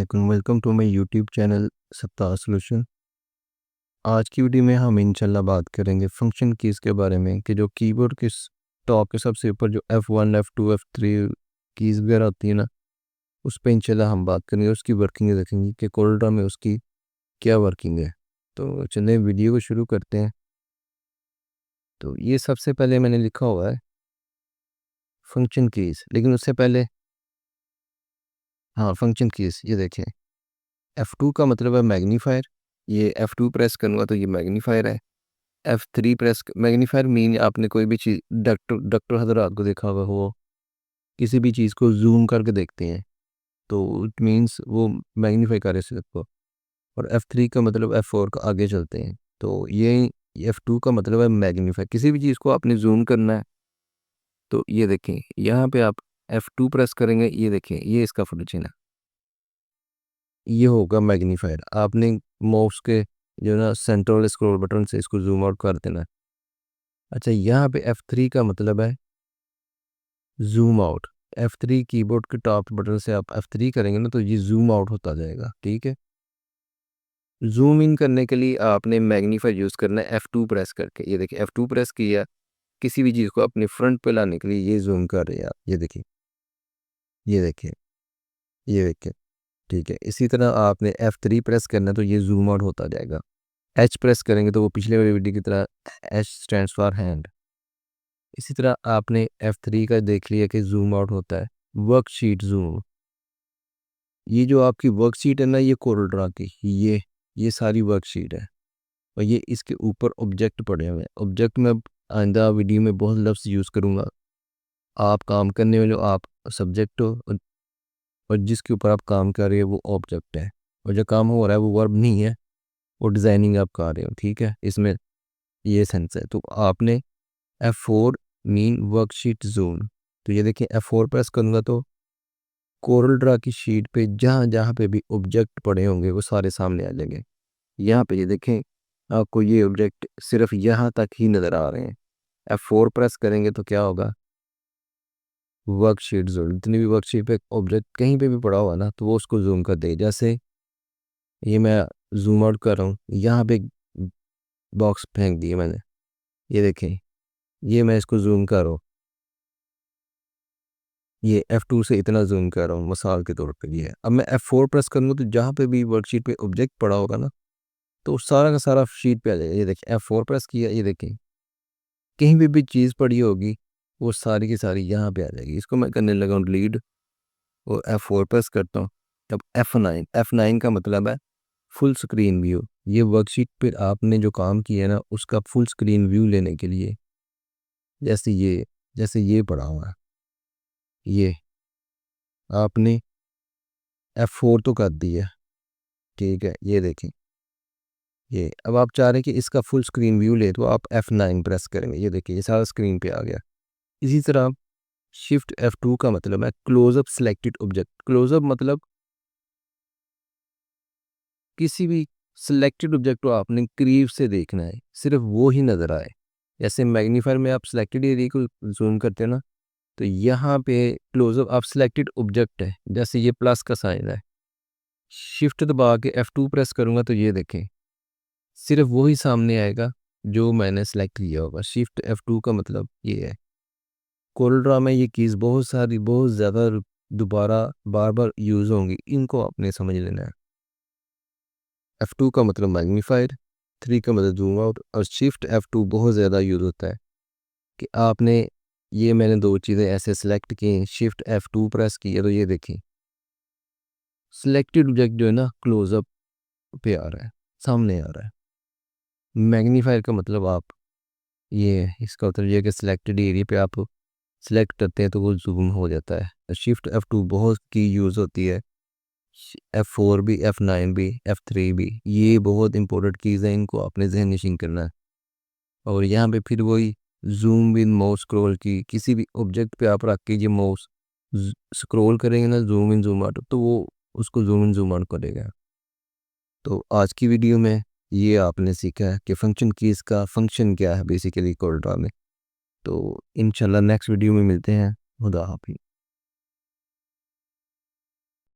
वालेकुम, welcome to my YouTube channel Sattar solution. आज की वीडियो में हम इंशाल्लाह बात करेंगे फंक्शन कीज़ के बारे में कि जो कीबोर्ड के टॉप के सबसे ऊपर जो F1 F2 F3 कीज़ वगैरह होती है ना, उस पे इंशाल्लाह हम बात करेंगे, उसकी वर्किंग देखेंगे कि कोल्ड्रा में उसकी क्या वर्किंग है। तो चलिए वीडियो को शुरू करते हैं। तो ये सबसे पहले मैंने लिखा हुआ है फंक्शन कीज़, लेकिन उससे पहले हाँ फंक्शन कीज़ ये देखें। F2 का मतलब है मैग्नीफायर, ये F2 प्रेस करूँगा तो ये मैग्नीफायर है। F3 प्रेस मैग्नीफायर मीन आपने कोई भी चीज़ डॉक्टर डॉक्टर हज़रात को देखा होगा, वो किसी भी चीज़ को ज़ूम करके देखते हैं, तो इट मीन्स वो मैग्नीफाई कर रहे हैं उसको। और F3 का मतलब F4 का आगे चलते हैं, तो ये F2 का मतलब है मैग्नीफाई। किसी भी चीज़ को आपने ज़ूम करना है तो ये देखें, यहाँ पे आप F2 प्रेस करेंगे, ये देखें ये इसका फंक्शन है, ये होगा मैग्नीफायर। आपने माउस के जो ना सेंट्रल स्क्रॉल बटन से इसको ज़ूम आउट कर देना है। अच्छा, यहाँ पे F3 का मतलब है ज़ूम आउट। F3 कीबोर्ड के टॉप बटन से आप F3 करेंगे ना तो ये ज़ूम आउट होता जाएगा, ठीक है। ज़ूम इन करने के लिए आपने मैग्नीफायर यूज़ करना है F2 प्रेस करके। ये देखिए F2 प्रेस किया, किसी भी चीज़ को अपने फ्रंट पे लाने के लिए ये ज़ूम कर रहे हैं आप, ये देखिए, ये देखिए, ये देखिए, ठीक है। इसी तरह आपने F3 प्रेस करना है तो ये ज़ूम आउट होता जाएगा। H प्रेस करेंगे तो वो पिछले वाली वीडियो की तरह H स्टैंड्स फॉर हैंड। इसी तरह आपने F3 का देख लिया कि ज़ूम आउट होता है। वर्कशीट ज़ूम, ये जो आपकी वर्कशीट है ना, ये कोरल की ये सारी वर्कशीट है और ये इसके ऊपर ऑब्जेक्ट पड़े हुए हैं। ऑब्जेक्ट में अब आइंदा वीडियो में बहुत लफ्ज़ यूज़ करूँगा। आप काम करने वाले हो, आप सब्जेक्ट हो और जिसके ऊपर आप काम कर रहे हो वो ऑब्जेक्ट है, और जो काम हो रहा है वो वर्ब नहीं है, वो डिज़ाइनिंग आप कर रहे हो, ठीक है। इसमें ये सेंस है। तो आपने F4 मीन वर्कशीट ज़ूम, तो ये देखिए F4 प्रेस करूँगा तो कोरल ड्रा की शीट पे जहाँ जहाँ पे भी ऑब्जेक्ट पड़े होंगे वो सारे सामने आ जाएंगे। यहाँ पे ये देखें, आपको ये ऑब्जेक्ट सिर्फ यहाँ तक ही नज़र आ रहे हैं। F4 प्रेस करेंगे तो क्या होगा, वर्कशीट ज़ूम, जितनी भी वर्कशीट पे ऑब्जेक्ट कहीं पे भी पड़ा हुआ ना तो वो उसको जूम कर दे। जैसे ये मैं जूम आउट कर रहा हूँ, यहाँ पे बॉक्स फेंक दिया मैंने, ये देखें, ये मैं इसको जूम कर रहा हूँ, ये F2 से इतना जूम कर रहा हूँ मिसाल के तौर पे ये है। अब मैं F4 प्रेस करूँगा तो जहाँ पे भी वर्कशीट पे ऑब्जेक्ट पड़ा होगा ना तो सारा का सारा शीट पे आ जाएगा। ये देखिए F4 प्रेस किया, ये देखें कहीं भी चीज़ पड़ी होगी वो सारी की सारी यहाँ पे आ जाएगी। इसको मैं करने लगा हूँ डिलीट और F4 प्रेस करता हूँ। तब F9 का मतलब है फुल स्क्रीन व्यू। ये वर्कशीट पे आपने जो काम किया है ना उसका फुल स्क्रीन व्यू लेने के लिए, जैसे ये पड़ा हुआ है, ये आपने F4 तो कर दिया, ठीक है। ये देखें, ये अब आप चाह रहे हैं कि इसका फुल स्क्रीन व्यू ले तो आप F9 प्रेस करेंगे, ये देखिए ये सारा स्क्रीन पे आ गया। इसी तरह शिफ्ट F2 का मतलब है क्लोजअप सिलेक्टेड ऑब्जेक्ट। क्लोजअप मतलब किसी भी सिलेक्टेड ऑब्जेक्ट को आपने करीब से देखना है, सिर्फ वो ही नज़र आए। जैसे मैग्नीफायर में आप सिलेक्टेड एरिया को जूम करते हैं ना, तो यहाँ पे क्लोजअप आप सिलेक्टेड ऑब्जेक्ट है, जैसे ये प्लस का साइन है, शिफ्ट दबा के F2 प्रेस करूँगा तो ये देखें सिर्फ वही सामने आएगा जो मैंने सेलेक्ट किया होगा। शिफ्ट F2 का मतलब ये है। कोरल ड्रा में ये कीज़ बहुत सारी बहुत ज़्यादा दोबारा बार बार यूज़ होंगी, इनको आपने समझ लेना है। F2 का मतलब मैग्नीफायर, 3 का मतलब जूम आउट, और शिफ्ट F2 बहुत ज़्यादा यूज़ होता है कि आपने ये मैंने दो चीज़ें ऐसे सेलेक्ट की, शिफ्ट F2 प्रेस किया तो ये देखिए सिलेक्टेड ऑब्जेक्ट जो है ना क्लोजअप पे आ रहा है, सामने आ रहा है। मैग्नीफायर का मतलब आप ये इसका मतलब ये है कि सिलेक्टेड एरिया पे आप सिलेक्ट करते हैं तो वो जूम हो जाता है। शिफ्ट F2 बहुत की यूज़ होती है, F4 भी, F9 भी, F3 भी, ये बहुत इंपॉर्टेंट कीज़ हैं, इनको आपने जहन नशीं करना है। और यहाँ पे फिर वही जूम इन माउस स्क्रॉल की, किसी भी ऑब्जेक्ट पे आप रख के ये माउस स्क्रॉल करेंगे ना, जूम इन जूम आउट, तो वो उसको जूम इन जूम आउट करेगा। तो आज की वीडियो में ये आपने सीखा है कि फंक्शन कीज़ का फंक्शन क्या है बेसिकली कोड ड्रा में। तो इंशाल्लाह नेक्स्ट वीडियो में मिलते हैं। खुदा हाफिज़।